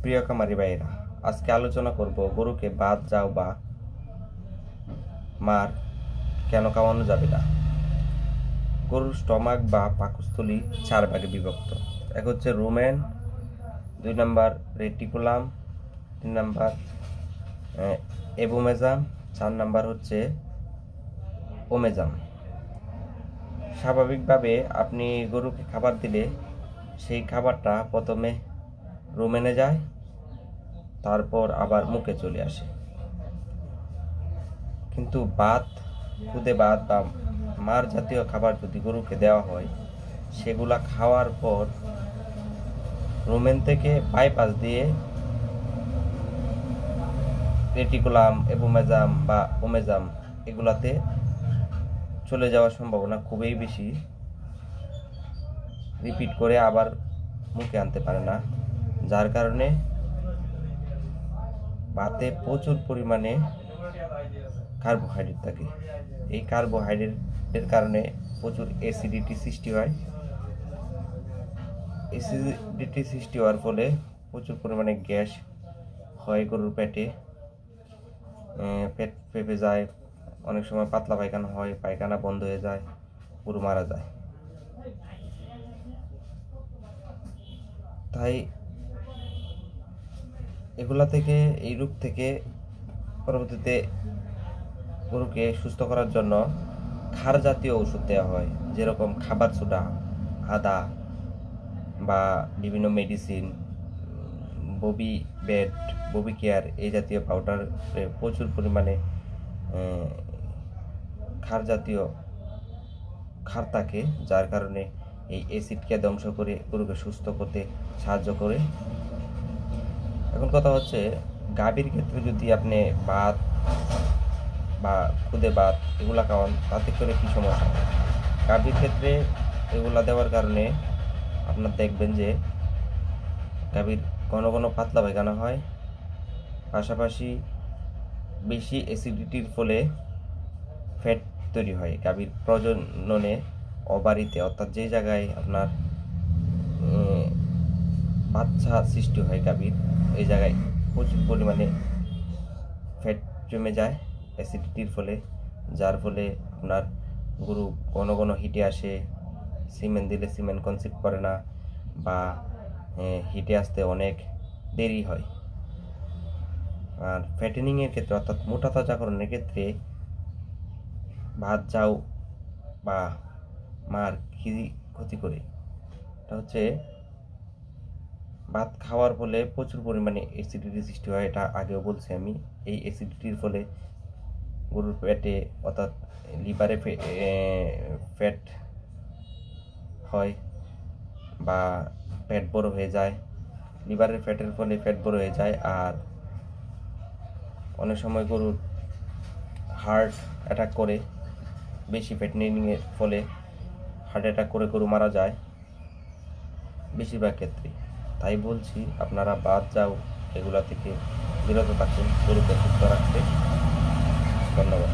প্রিয় খামারি ভাইয়েরা, আজকে আলোচনা করব গরুকে বাদ যাও বা মার কেন খাওয়ানো যাবে না। গরুর স্টমাক বা পাকস্থলী 4 ভাগে বিভক্ত। এক হচ্ছে rumen, 2 number reticulum, 3 number abomasum, 4 number হচ্ছে ওমেজাম। স্বাভাবিকভাবে আপনি গরুকে খাবার দিলে সেই খাবারটা প্রথমে রুমেনে যায়, তারপর আবার মুখে চলে আসে। কিন্তু খুদে ভাত বা মার জাতীয় খাবার যদি গরুকে দেওয়া হয়, সেগুলা খাওয়ার পর রুমেন থেকে বাইপাস দিয়ে রেটিকুলাম, এবোমেজাম বা ওমেজাম এগুলাতে চলে যাওয়ার সম্ভাবনা খুবই বেশি। রিপিট করে আবার মুখে আনতে পারে না, যার কারণে ভাতে প্রচুর পরিমাণে কার্বোহাইড্রেট থাকে। এই কার্বোহাইড্রেটের কারণে প্রচুর অ্যাসিডিটি সৃষ্টি হয়। অ্যাসিডিটি সৃষ্টি হওয়ার ফলে প্রচুর পরিমাণে গ্যাস হয় গরুর পেটে, পেট ফেঁপে যায়, অনেক সময় পাতলা পায়খানা হয়, পায়খানা বন্ধ হয়ে যায়, গরু মারা যায়। তাই এই রোগ থেকে পরবর্তীতে গরুকে সুস্থ করার জন্য ক্ষার জাতীয় ওষুধ দেওয়া হয়, যেরকম খাবার সোডা, আদা বা বিভিন্ন মেডিসিন, ববি কেয়ার এই জাতীয় পাউডার প্রচুর পরিমাণে ক্ষার থাকে, যার কারণে এই অ্যাসিডকে ধ্বংস করে গরুকে সুস্থ করতে সাহায্য করে। এখন কথা হচ্ছে, গাভীর ক্ষেত্রে যদি আপনি ভাত বা খুদে ভাত এগুলা খাওয়ান, তাতে করে কি সমস্যা হয়? গাভীর ক্ষেত্রে এগুলা দেওয়ার কারণে আপনার দেখবেন যে গাভীর ঘন ঘন পাতলা পায়খানা হয়, পাশাপাশি বেশি অ্যাসিডিটির ফলে ফ্যাট তৈরি হয় গাভীর প্রজননে, ওভারিতে, অর্থাৎ যে জায়গায় আপনার বাচ্চা সৃষ্টি হয় গাভীর, এই জায়গায় প্রচুর পরিমাণে ফ্যাট জমে যায় অ্যাসিডিটির ফলে, যার ফলে আপনার গরু ঘন ঘন হিটে আসে, সিমেন্ট দিলে সিমেন্ট কনসিভ করে না, বা হিটে আসতে অনেক দেরি হয়। আর ফ্যাটেনিংয়ের ক্ষেত্রে, অর্থাৎ মোটা তাজাকরণের ক্ষেত্রে ভাত যাও বা মার কি ক্ষতি করে, এটা হচ্ছে ভাত খাওয়ার ফলে প্রচুর পরিমাণে অ্যাসিডিটি সৃষ্টি হয়। এটা আগেও বলছি আমি। এই অ্যাসিডিটির ফলে গরুর পেটে, অর্থাৎ লিভারে ফ্যাট হয় বা পেট বড় হয়ে যায়। লিভারের ফ্যাটের ফলে পেট বড় হয়ে যায়, আর অনেক সময় গরুর হার্ট অ্যাটাক করে, বেশি ফ্যাটেনিংয়ের ফলে হার্ট অ্যাটাক করে গরু মারা যায় বেশিরভাগ ক্ষেত্রে। তাই বলছি, আপনারা বাদ যাও এগুলা থেকে বিরত থাকুন গরুকে সুস্থ রাখতে। ধন্যবাদ।